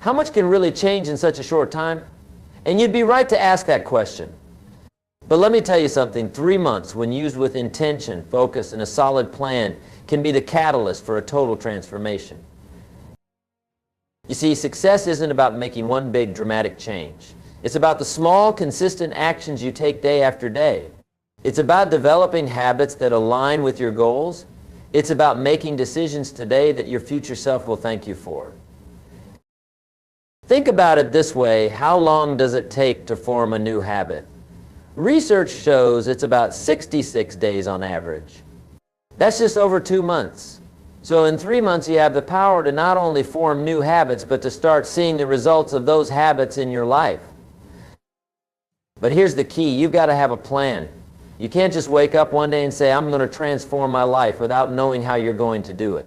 How much can really change in such a short time? And you'd be right to ask that question. But let me tell you something, 3 months, when used with intention, focus, and a solid plan, can be the catalyst for a total transformation. You see, success isn't about making one big dramatic change. It's about the small, consistent actions you take day after day. It's about developing habits that align with your goals. It's about making decisions today that your future self will thank you for. Think about it this way, how long does it take to form a new habit? Research shows it's about 66 days on average. That's just over 2 months. So in 3 months you have the power to not only form new habits, but to start seeing the results of those habits in your life. But here's the key, you've got to have a plan. You can't just wake up one day and say, I'm going to transform my life without knowing how you're going to do it.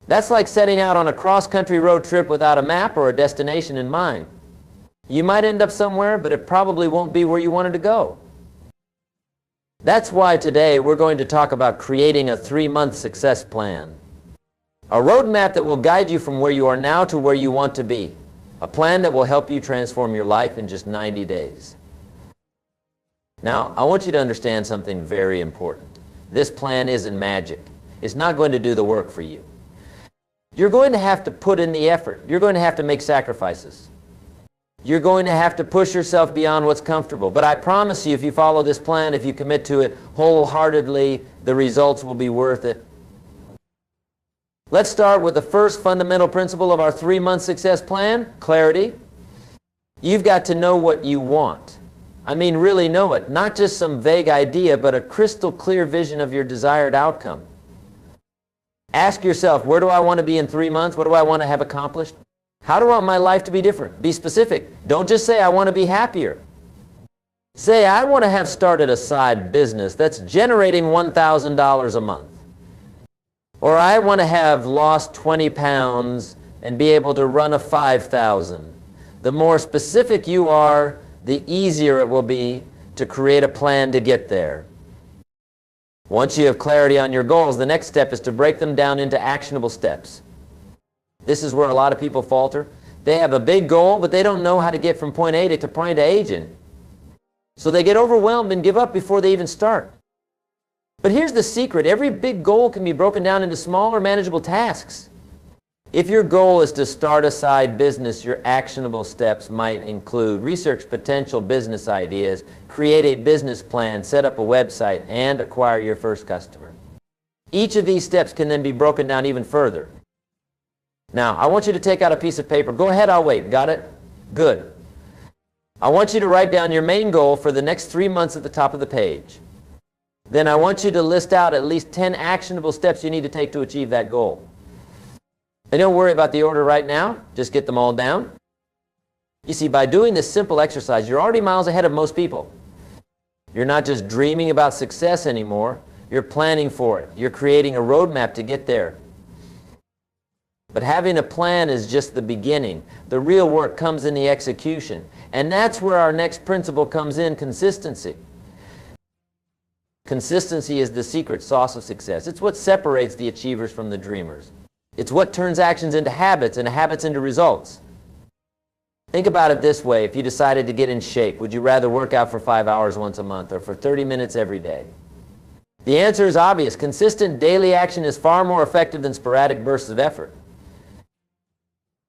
That's like setting out on a cross-country road trip without a map or a destination in mind. You might end up somewhere, but it probably won't be where you wanted to go. That's why today we're going to talk about creating a 3-month success plan. A roadmap that will guide you from where you are now to where you want to be. A plan that will help you transform your life in just 90 days. Now, I want you to understand something very important. This plan isn't magic. It's not going to do the work for you. You're going to have to put in the effort. You're going to have to make sacrifices. You're going to have to push yourself beyond what's comfortable. But I promise you, if you follow this plan, if you commit to it wholeheartedly, the results will be worth it. Let's start with the first fundamental principle of our 3-month success plan, clarity. You've got to know what you want. I mean, really know it. Not just some vague idea, but a crystal clear vision of your desired outcome. Ask yourself, where do I want to be in 3 months? What do I want to have accomplished? How do I want my life to be different? Be specific. Don't just say, I want to be happier. Say, I want to have started a side business that's generating $1,000 a month. Or I want to have lost 20 pounds and be able to run a 5,000. The more specific you are, the easier it will be to create a plan to get there. Once you have clarity on your goals, the next step is to break them down into actionable steps. This is where a lot of people falter. They have a big goal, but they don't know how to get from point A to point A. So they get overwhelmed and give up before they even start. But here's the secret. Every big goal can be broken down into smaller, manageable tasks. If your goal is to start a side business, your actionable steps might include research potential business ideas, create a business plan, set up a website, and acquire your first customer. Each of these steps can then be broken down even further. Now, I want you to take out a piece of paper. Go ahead, I'll wait. Got it? Good. I want you to write down your main goal for the next 3 months at the top of the page. Then I want you to list out at least 10 actionable steps you need to take to achieve that goal. And don't worry about the order right now. Just get them all down. You see, by doing this simple exercise, you're already miles ahead of most people. You're not just dreaming about success anymore. You're planning for it. You're creating a roadmap to get there. But having a plan is just the beginning. The real work comes in the execution. And that's where our next principle comes in, consistency. Consistency is the secret sauce of success. It's what separates the achievers from the dreamers. It's what turns actions into habits and habits into results. Think about it this way. If you decided to get in shape, would you rather work out for 5 hours once a month or for 30 minutes every day? The answer is obvious. Consistent daily action is far more effective than sporadic bursts of effort.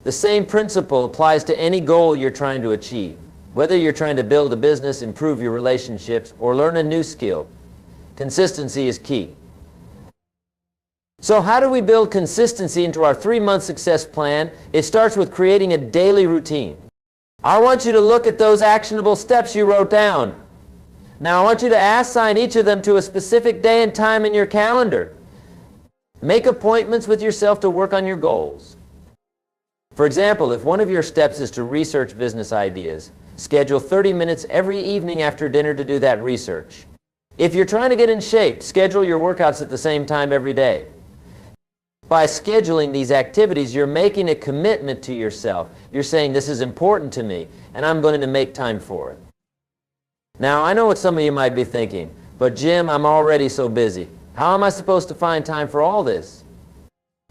The same principle applies to any goal you're trying to achieve. Whether you're trying to build a business, improve your relationships, or learn a new skill, consistency is key. So how do we build consistency into our 3-month success plan? It starts with creating a daily routine. I want you to look at those actionable steps you wrote down. Now I want you to assign each of them to a specific day and time in your calendar. Make appointments with yourself to work on your goals. For example, if one of your steps is to research business ideas, schedule 30 minutes every evening after dinner to do that research. If you're trying to get in shape, schedule your workouts at the same time every day. By scheduling these activities, you're making a commitment to yourself. You're saying, this is important to me, and I'm going to make time for it. Now, I know what some of you might be thinking, but Jim, I'm already so busy. How am I supposed to find time for all this?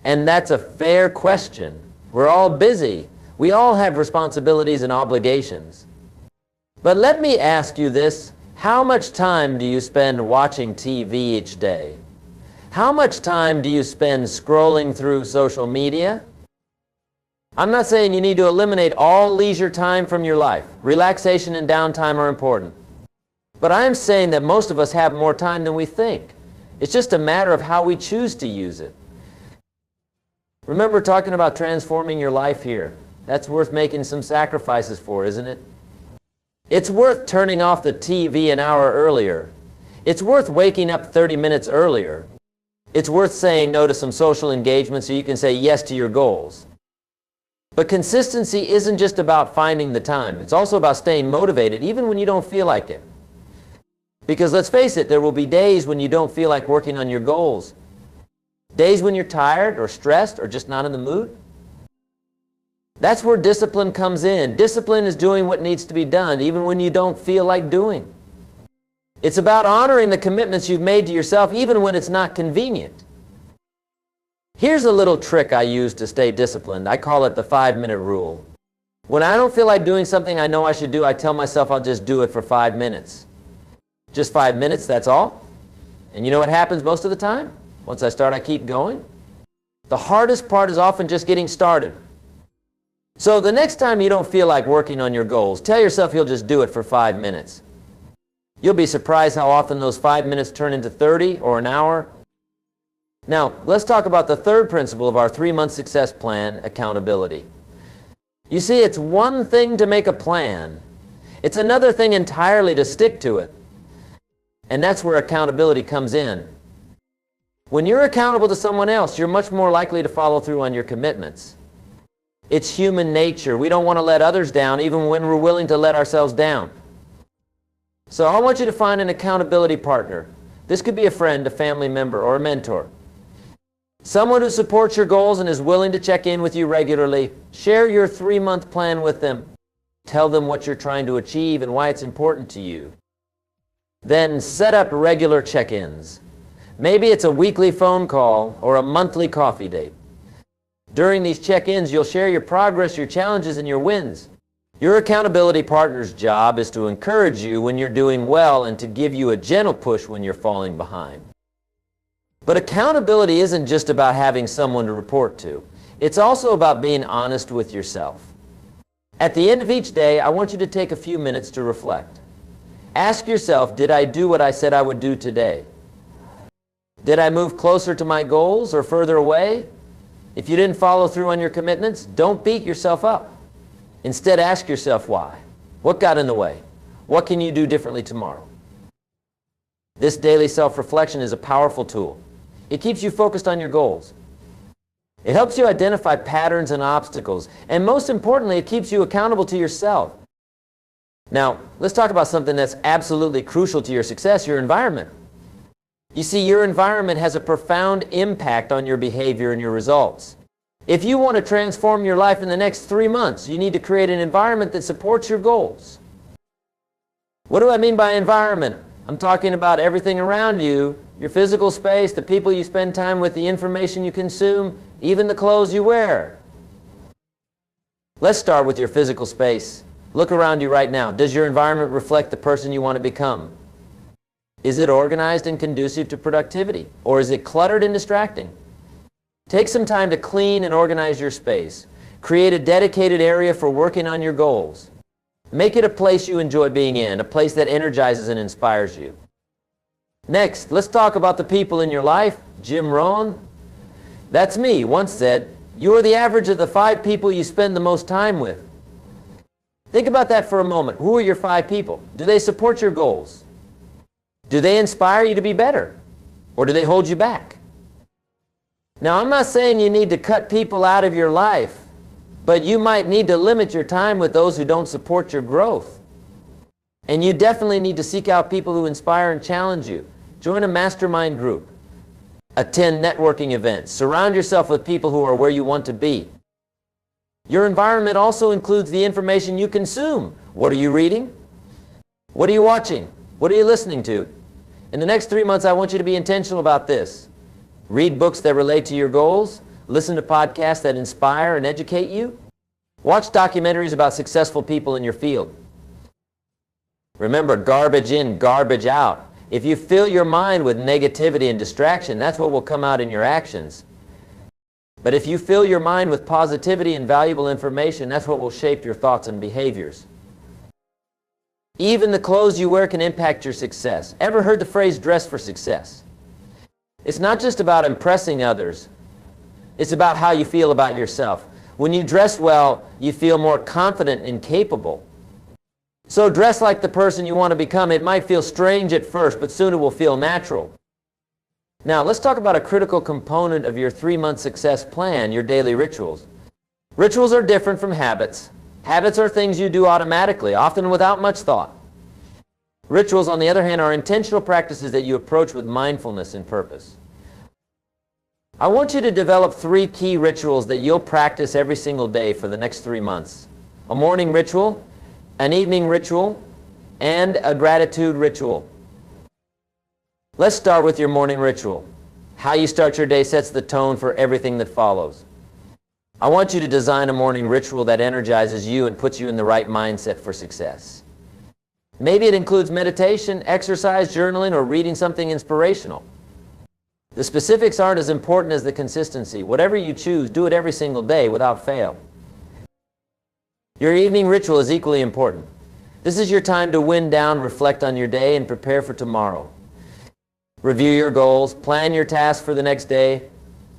And that's a fair question. We're all busy. We all have responsibilities and obligations. But let me ask you this. How much time do you spend watching TV each day? How much time do you spend scrolling through social media? I'm not saying you need to eliminate all leisure time from your life. Relaxation and downtime are important. But I am saying that most of us have more time than we think. It's just a matter of how we choose to use it. Remember talking about transforming your life here. That's worth making some sacrifices for, isn't it? It's worth turning off the TV an hour earlier. It's worth waking up 30 minutes earlier. It's worth saying no to some social engagement so you can say yes to your goals. But consistency isn't just about finding the time. It's also about staying motivated even when you don't feel like it. Because let's face it, there will be days when you don't feel like working on your goals. Days when you're tired or stressed or just not in the mood. That's where discipline comes in. Discipline is doing what needs to be done even when you don't feel like doing. It's about honoring the commitments you've made to yourself even when it's not convenient. Here's a little trick I use to stay disciplined. I call it the 5-minute rule. When I don't feel like doing something I know I should do, I tell myself I'll just do it for 5 minutes. Just 5 minutes, that's all. And you know what happens most of the time? Once I start, I keep going. The hardest part is often just getting started. So the next time you don't feel like working on your goals, tell yourself you'll just do it for 5 minutes. You'll be surprised how often those 5 minutes turn into 30 or an hour. Now, let's talk about the third principle of our 3-month success plan, accountability. You see, it's one thing to make a plan. It's another thing entirely to stick to it. And that's where accountability comes in. When you're accountable to someone else, you're much more likely to follow through on your commitments. It's human nature. We don't want to let others down even when we're willing to let ourselves down. So I want you to find an accountability partner. This could be a friend, a family member, or a mentor. Someone who supports your goals and is willing to check in with you regularly. Share your 3-month plan with them. Tell them what you're trying to achieve and why it's important to you. Then set up regular check-ins. Maybe it's a weekly phone call or a monthly coffee date. During these check-ins, you'll share your progress, your challenges, and your wins. Your accountability partner's job is to encourage you when you're doing well and to give you a gentle push when you're falling behind. But accountability isn't just about having someone to report to. It's also about being honest with yourself. At the end of each day, I want you to take a few minutes to reflect. Ask yourself, did I do what I said I would do today? Did I move closer to my goals or further away? If you didn't follow through on your commitments, don't beat yourself up. Instead, ask yourself why. What got in the way? What can you do differently tomorrow? This daily self-reflection is a powerful tool. It keeps you focused on your goals. It helps you identify patterns and obstacles. And most importantly, it keeps you accountable to yourself. Now, let's talk about something that's absolutely crucial to your success, your environment. You see, your environment has a profound impact on your behavior and your results. If you want to transform your life in the next 3 months, you need to create an environment that supports your goals. What do I mean by environment? I'm talking about everything around you, your physical space, the people you spend time with, the information you consume, even the clothes you wear. Let's start with your physical space. Look around you right now. Does your environment reflect the person you want to become? Is it organized and conducive to productivity? Or is it cluttered and distracting? Take some time to clean and organize your space. Create a dedicated area for working on your goals. Make it a place you enjoy being in, a place that energizes and inspires you. Next, let's talk about the people in your life. Jim Rohn, that's me, once said, you are the average of the 5 people you spend the most time with. Think about that for a moment. Who are your 5 people? Do they support your goals? Do they inspire you to be better? Or do they hold you back? Now, I'm not saying you need to cut people out of your life, but you might need to limit your time with those who don't support your growth. And you definitely need to seek out people who inspire and challenge you. Join a mastermind group. Attend networking events. Surround yourself with people who are where you want to be. Your environment also includes the information you consume. What are you reading? What are you watching? What are you listening to? In the next 3 months, I want you to be intentional about this. Read books that relate to your goals. Listen to podcasts that inspire and educate you. Watch documentaries about successful people in your field. Remember, garbage in, garbage out. If you fill your mind with negativity and distraction, that's what will come out in your actions. But if you fill your mind with positivity and valuable information, that's what will shape your thoughts and behaviors. Even the clothes you wear can impact your success. Ever heard the phrase dress for success? It's not just about impressing others. It's about how you feel about yourself. When you dress well, you feel more confident and capable. So dress like the person you want to become. It might feel strange at first, but soon it will feel natural. Now, let's talk about a critical component of your 3-month success plan, your daily rituals. Rituals are different from habits. Habits are things you do automatically, often without much thought. Rituals, on the other hand, are intentional practices that you approach with mindfulness and purpose. I want you to develop 3 key rituals that you'll practice every single day for the next 3 months. A morning ritual, an evening ritual, and a gratitude ritual. Let's start with your morning ritual. How you start your day sets the tone for everything that follows. I want you to design a morning ritual that energizes you and puts you in the right mindset for success. Maybe it includes meditation, exercise, journaling, or reading something inspirational. The specifics aren't as important as the consistency. Whatever you choose, do it every single day without fail. Your evening ritual is equally important. This is your time to wind down, reflect on your day, and prepare for tomorrow. Review your goals, plan your tasks for the next day,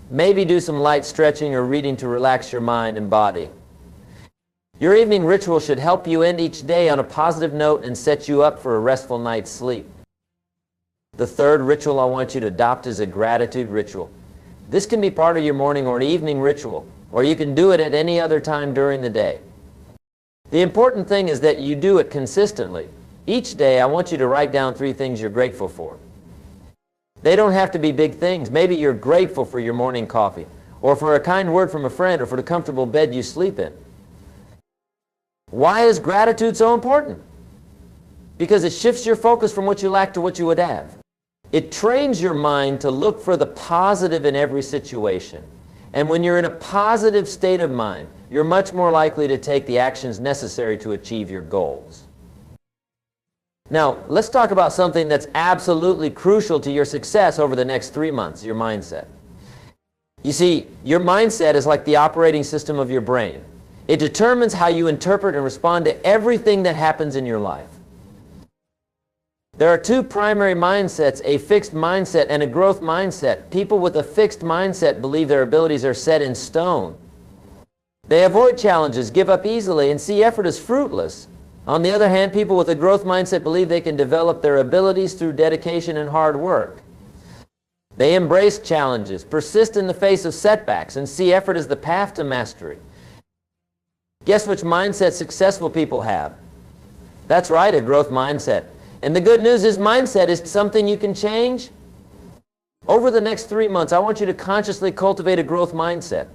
maybe do some light stretching or reading to relax your mind and body. Your evening ritual should help you end each day on a positive note and set you up for a restful night's sleep. The third ritual I want you to adopt is a gratitude ritual. This can be part of your morning or evening ritual, or you can do it at any other time during the day. The important thing is that you do it consistently. Each day, I want you to write down 3 things you're grateful for. They don't have to be big things. Maybe you're grateful for your morning coffee, or for a kind word from a friend, or for the comfortable bed you sleep in. Why is gratitude so important? Because it shifts your focus from what you lack to what you would have. It trains your mind to look for the positive in every situation. And when you're in a positive state of mind, you're much more likely to take the actions necessary to achieve your goals. Now, let's talk about something that's absolutely crucial to your success over the next 3 months, your mindset. You see, your mindset is like the operating system of your brain. It determines how you interpret and respond to everything that happens in your life. There are 2 primary mindsets, a fixed mindset and a growth mindset. People with a fixed mindset believe their abilities are set in stone. They avoid challenges, give up easily, and see effort as fruitless. On the other hand, people with a growth mindset believe they can develop their abilities through dedication and hard work. They embrace challenges, persist in the face of setbacks, and see effort as the path to mastery. Guess which mindset successful people have? That's right, a growth mindset. And the good news is mindset is something you can change. Over the next 3 months, I want you to consciously cultivate a growth mindset.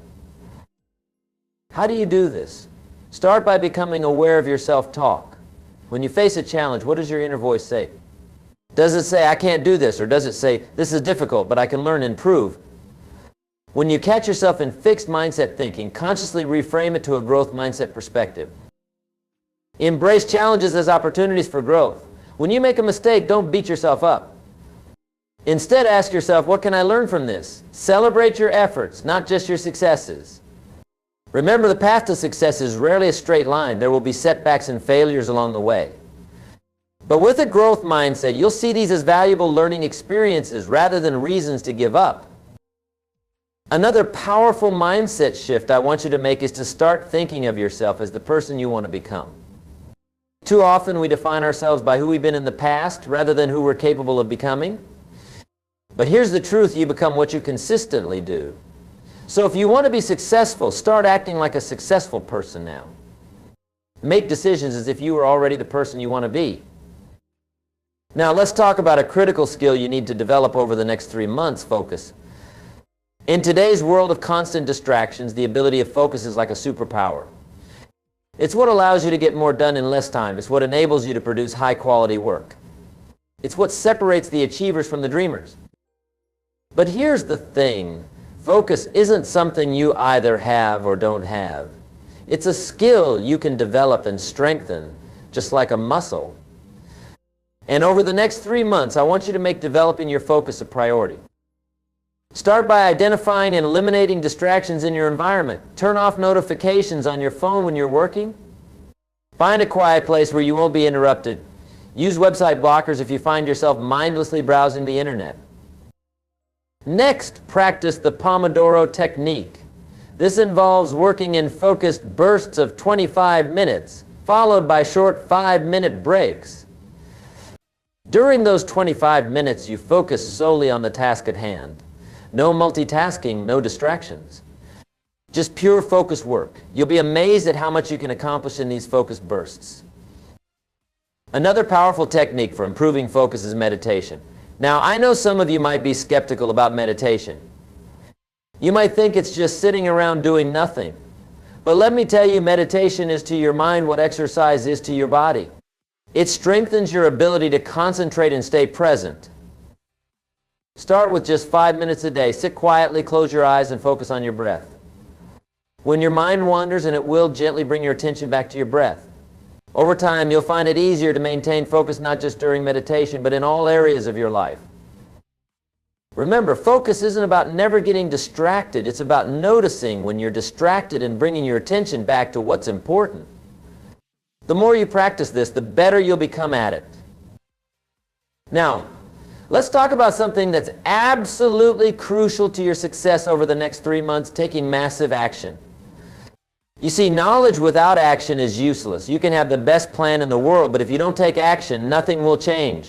How do you do this? Start by becoming aware of your self-talk. When you face a challenge, what does your inner voice say? Does it say, I can't do this? Or does it say, this is difficult, but I can learn and improve? When you catch yourself in fixed mindset thinking, consciously reframe it to a growth mindset perspective. Embrace challenges as opportunities for growth. When you make a mistake, don't beat yourself up. Instead, ask yourself, what can I learn from this? Celebrate your efforts, not just your successes. Remember, the path to success is rarely a straight line. There will be setbacks and failures along the way. But with a growth mindset, you'll see these as valuable learning experiences rather than reasons to give up. Another powerful mindset shift I want you to make is to start thinking of yourself as the person you want to become. Too often we define ourselves by who we've been in the past rather than who we're capable of becoming. But here's the truth, you become what you consistently do. So if you want to be successful, start acting like a successful person now. Make decisions as if you were already the person you want to be. Now let's talk about a critical skill you need to develop over the next 3 months, focus. In today's world of constant distractions, the ability of focus is like a superpower. It's what allows you to get more done in less time. It's what enables you to produce high-quality work. It's what separates the achievers from the dreamers. But here's the thing. Focus isn't something you either have or don't have. It's a skill you can develop and strengthen, just like a muscle. And over the next 3 months, I want you to make developing your focus a priority. Start by identifying and eliminating distractions in your environment. Turn off notifications on your phone when you're working. Find a quiet place where you won't be interrupted. Use website blockers if you find yourself mindlessly browsing the internet. Next, practice the Pomodoro technique. This involves working in focused bursts of 25 minutes, followed by short 5-minute breaks. During those 25 minutes, you focus solely on the task at hand. No multitasking, no distractions. Just pure focused work. You'll be amazed at how much you can accomplish in these focused bursts. Another powerful technique for improving focus is meditation. Now, I know some of you might be skeptical about meditation. You might think it's just sitting around doing nothing. But let me tell you, meditation is to your mind what exercise is to your body. It strengthens your ability to concentrate and stay present. Start with just 5 minutes a day. Sit quietly, close your eyes, and focus on your breath. When your mind wanders, and it will, gently bring your attention back to your breath. Over time, you'll find it easier to maintain focus not just during meditation, but in all areas of your life. Remember, focus isn't about never getting distracted. It's about noticing when you're distracted and bringing your attention back to what's important. The more you practice this, the better you'll become at it. Now, let's talk about something that's absolutely crucial to your success over the next 3 months, taking massive action. You see, knowledge without action is useless. You can have the best plan in the world, but if you don't take action, nothing will change.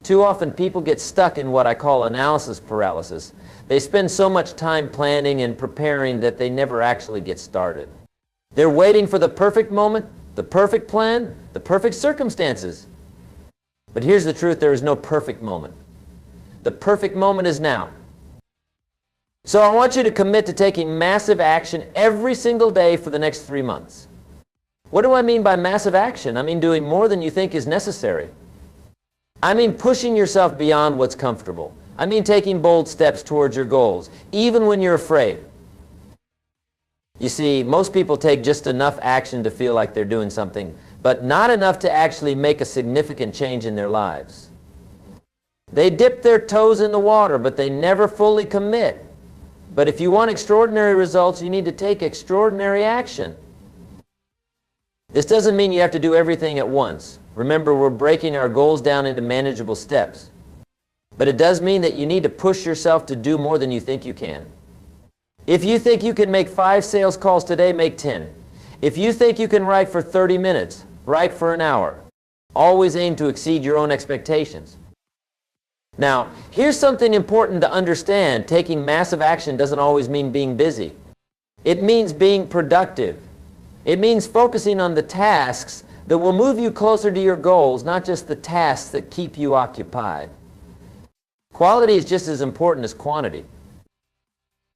Too often people get stuck in what I call analysis paralysis. They spend so much time planning and preparing that they never actually get started. They're waiting for the perfect moment, the perfect plan, the perfect circumstances. But here's the truth, there is no perfect moment. The perfect moment is now. So I want you to commit to taking massive action every single day for the next 3 months. What do I mean by massive action? I mean doing more than you think is necessary. I mean pushing yourself beyond what's comfortable. I mean taking bold steps towards your goals, even when you're afraid. You see, most people take just enough action to feel like they're doing something, but not enough to actually make a significant change in their lives. They dip their toes in the water, but they never fully commit. But if you want extraordinary results, you need to take extraordinary action. This doesn't mean you have to do everything at once. Remember, we're breaking our goals down into manageable steps. But it does mean that you need to push yourself to do more than you think you can. If you think you can make 5 sales calls today, make 10. If you think you can write for 30 minutes, write for an hour. Always aim to exceed your own expectations. Now, here's something important to understand. Taking massive action doesn't always mean being busy. It means being productive. It means focusing on the tasks that will move you closer to your goals, not just the tasks that keep you occupied. Quality is just as important as quantity.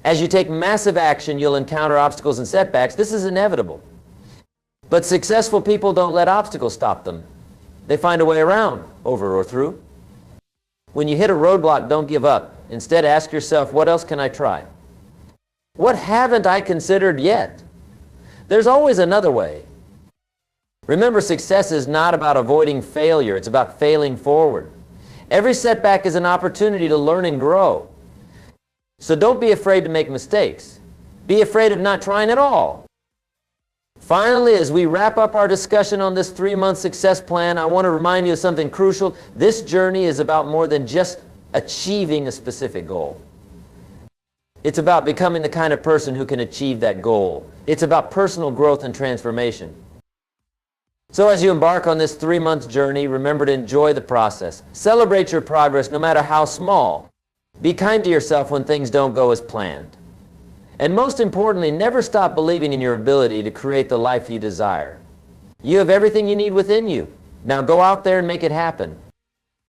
As you take massive action, you'll encounter obstacles and setbacks. This is inevitable. But successful people don't let obstacles stop them. They find a way around, over or through. When you hit a roadblock, don't give up. Instead, ask yourself, what else can I try? What haven't I considered yet? There's always another way. Remember, success is not about avoiding failure. It's about failing forward. Every setback is an opportunity to learn and grow. So don't be afraid to make mistakes. Be afraid of not trying at all. Finally, as we wrap up our discussion on this 3-month success plan, I want to remind you of something crucial. This journey is about more than just achieving a specific goal. It's about becoming the kind of person who can achieve that goal. It's about personal growth and transformation. So as you embark on this 3-month journey, remember to enjoy the process. Celebrate your progress no matter how small. Be kind to yourself when things don't go as planned. And most importantly, never stop believing in your ability to create the life you desire. You have everything you need within you. Now go out there and make it happen.